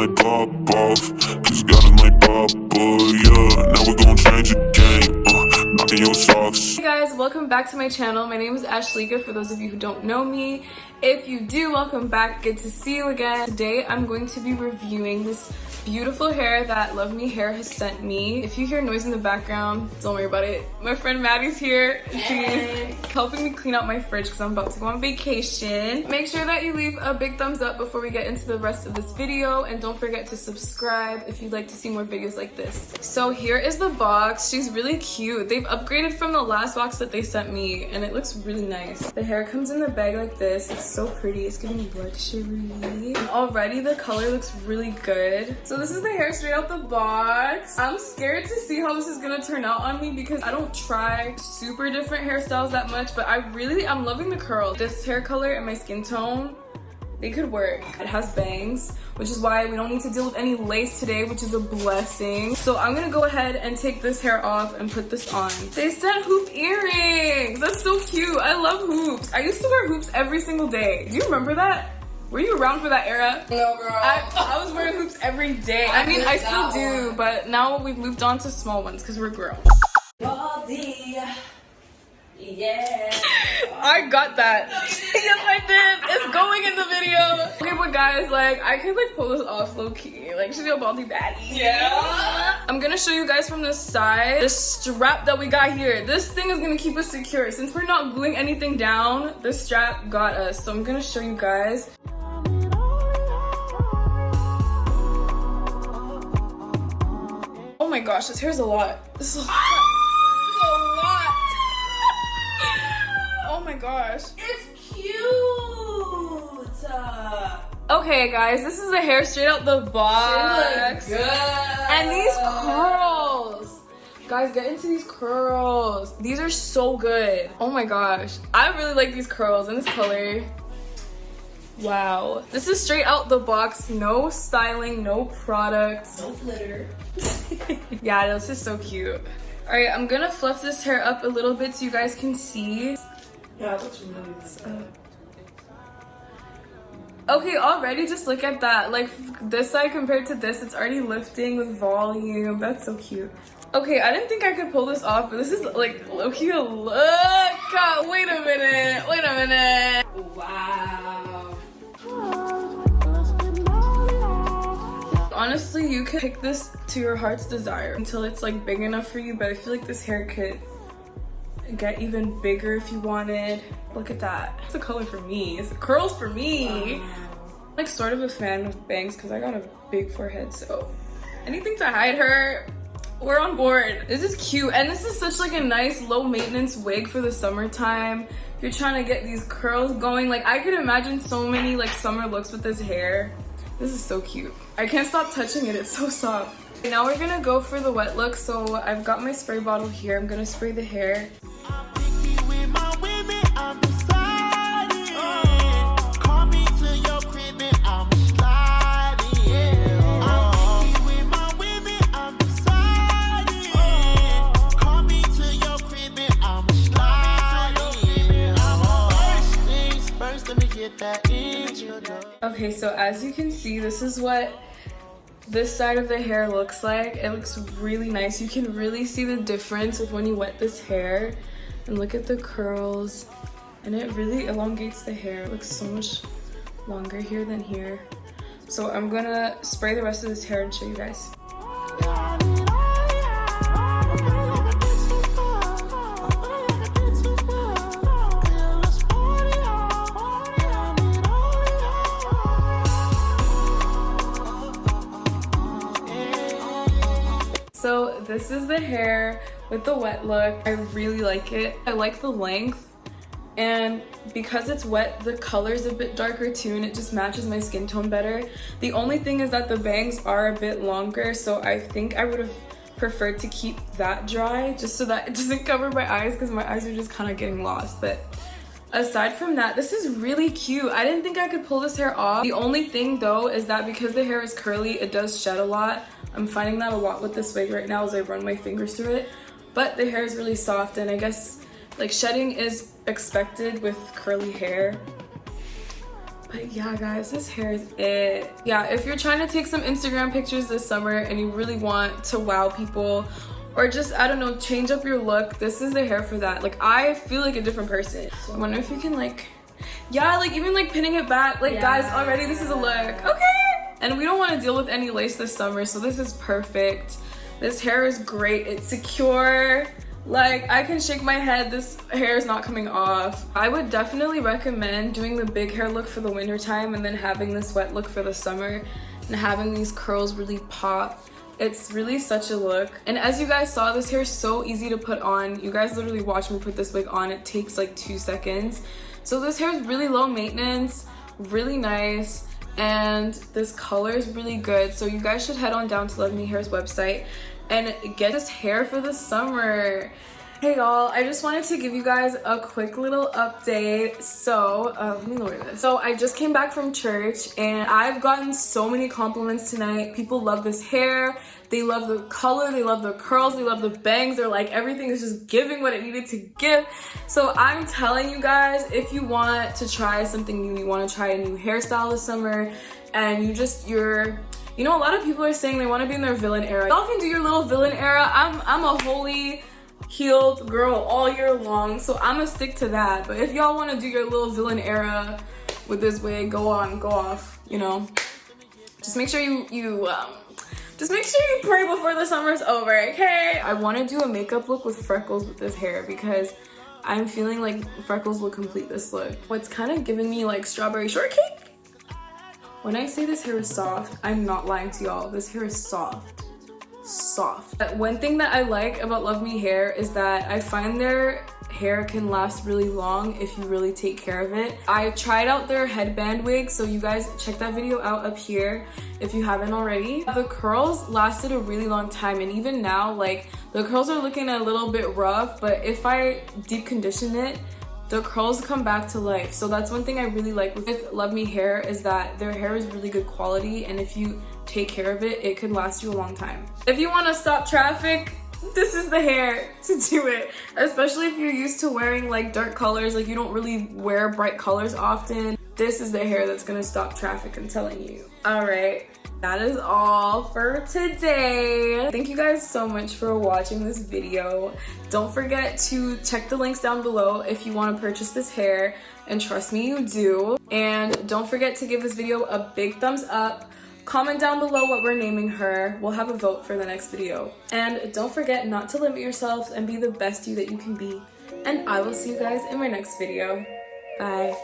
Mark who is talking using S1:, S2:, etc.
S1: might pop off, cause God is my papa, yeah. Now we're gonna change the game, knocking your socks.
S2: Hey guys, welcome back to my channel. My name is Ashleica, for those of you who don't know me. If you do, welcome back. Good to see you again. Today I'm going to be reviewing this beautiful hair that Luvmehair has sent me. If you hear noise in the background, don't worry about it. My friend Maddie's here. She's helping me clean out my fridge because I'm about to go on vacation. Make sure that you leave a big thumbs up before we get into the rest of this video, and don't forget to subscribe if you'd like to see more videos like this. So here is the box. She's really cute. They've upgraded from the last box that they sent me, and it looks really nice. The hair comes in the bag like this. It's so pretty. It's giving blood sugary. And already the color looks really good. So this is the hair straight out the box. I'm scared to see how this is gonna turn out on me because I don't try super different hairstyles that much, but I'm loving the curl. This hair color and my skin tone, they could work. It has bangs, which is why we don't need to deal with any lace today, which is a blessing. So I'm gonna go ahead and take this hair off and put this on. They sent hoop earrings. That's so cute. I love hoops. I used to wear hoops every single day. Do you remember that? Were you around for that era?
S3: No, girl.
S2: I was wearing hoops every day. I mean, I still do, but now we've moved on to small ones because we're grown.
S3: Baldy. Yeah.
S2: I got that. Yes, I did. It's going in the video. Okay, but guys, like, I can like pull this off low key. Like, she's a baldy baddie.
S3: Yeah.
S2: I'm gonna show you guys from the side the strap that we got here. This thing is gonna keep us secure. Since we're not gluing anything down, the strap got us. So I'm gonna show you guys. Oh my gosh, this hair's a lot. This is a lot. Oh my gosh.
S3: It's cute.
S2: Okay, guys, this is the hair straight out the box.
S3: Good.
S2: And these curls. Guys, get into these curls. These are so good. Oh my gosh. I really like these curls in this color. Wow. This is straight out the box. No styling, no products.
S3: No glitter.
S2: Yeah, this is so cute. All right, I'm gonna fluff this hair up a little bit so you guys can see.
S3: Yeah, it looks really good.
S2: Okay, already just look at that. Like, this side compared to this, it's already lifting with volume. That's so cute. Okay, I didn't think I could pull this off, but this is like low-key a look. God, wait a minute. Wait a minute.
S3: Wow.
S2: Honestly, you could pick this to your heart's desire until it's like big enough for you, but I feel like this hair could get even bigger if you wanted. Look at that. It's a color for me. It's curls for me.
S3: Wow.
S2: I'm like sort of a fan of bangs because I got a big forehead, so anything to hide her, we're on board. This is cute, and this is such like a nice low maintenance wig for the summertime. If you're trying to get these curls going, like I could imagine so many like summer looks with this hair. This is so cute. I can't stop touching it. It's so soft. Now we're gonna go for the wet look. So I've got my spray bottle here. I'm gonna spray the hair. Okay, so as you can see, this is what this side of the hair looks like. It looks really nice. You can really see the difference with when you wet this hair. And look at the curls. And it really elongates the hair. It looks so much longer here than here. So I'm gonna spray the rest of this hair and show you guys. So this is the hair with the wet look. I really like it. I like the length, and because it's wet, the color's a bit darker too, and it just matches my skin tone better. The only thing is that the bangs are a bit longer, so I think I would have preferred to keep that dry just so that it doesn't cover my eyes because my eyes are just kind of getting lost. But aside from that, this is really cute. I didn't think I could pull this hair off. The only thing though is that because the hair is curly, it does shed a lot. I'm finding that a lot with this wig right now as I run my fingers through it. But the hair is really soft, and I guess like shedding is expected with curly hair. But yeah, guys, this hair is it. Yeah, if you're trying to take some Instagram pictures this summer and you really want to wow people or just, I don't know, change up your look, this is the hair for that. Like, I feel like a different person. I wonder if you can like, yeah, like even like pinning it back. Like, guys, already this is a look. Okay. And we don't want to deal with any lace this summer, so this is perfect. This hair is great. It's secure. Like, I can shake my head, this hair is not coming off. I would definitely recommend doing the big hair look for the winter time and then having this wet look for the summer and having these curls really pop. It's really such a look. And as you guys saw, this hair is so easy to put on. You guys literally watch me put this wig on. It takes like 2 seconds. So this hair is really low maintenance, really nice, and this color is really good. So you guys should head on down to Luvmehair's website and get this hair for the summer. Hey y'all, I just wanted to give you guys a quick little update. So, let me lower this. So I just came back from church and I've gotten so many compliments tonight. People love this hair. They love the color, they love the curls, they love the bangs. They're like, everything is just giving what it needed to give. So I'm telling you guys, if you want to try something new, you want to try a new hairstyle this summer, and you know, a lot of people are saying they want to be in their villain era. Y'all can do your little villain era. I'm a holy healed girl all year long, so I'm gonna stick to that. But if y'all want to do your little villain era with this wig, go off, you know. Just make sure just make sure you pray before the summer's over, okay? I want to do a makeup look with freckles with this hair because I'm feeling like freckles will complete this look. What's kind of giving me like strawberry shortcake? When I say this hair is soft, I'm not lying to y'all. This hair is soft. But one thing that I like about Luvmehair is that I find their hair can last really long if you really take care of it. I tried out their headband wig, so you guys check that video out up here if you haven't already. The curls lasted a really long time, and even now, like, the curls are looking a little bit rough, but if I deep condition it, the curls come back to life. So that's one thing I really like with Luvmehair, is that their hair is really good quality, and if you take care of it, it can last you a long time. If you want to stop traffic, this is the hair to do it, especially if you're used to wearing like dark colors, like you don't really wear bright colors often. This is the hair that's gonna stop traffic, I'm telling you. All right, that is all for today. Thank you guys so much for watching this video. Don't forget to check the links down below if you want to purchase this hair, and trust me, you do. And don't forget to give this video a big thumbs up. Comment down below what we're naming her. We'll have a vote for the next video. And don't forget not to limit yourselves and be the best you that you can be. And I will see you guys in my next video. Bye.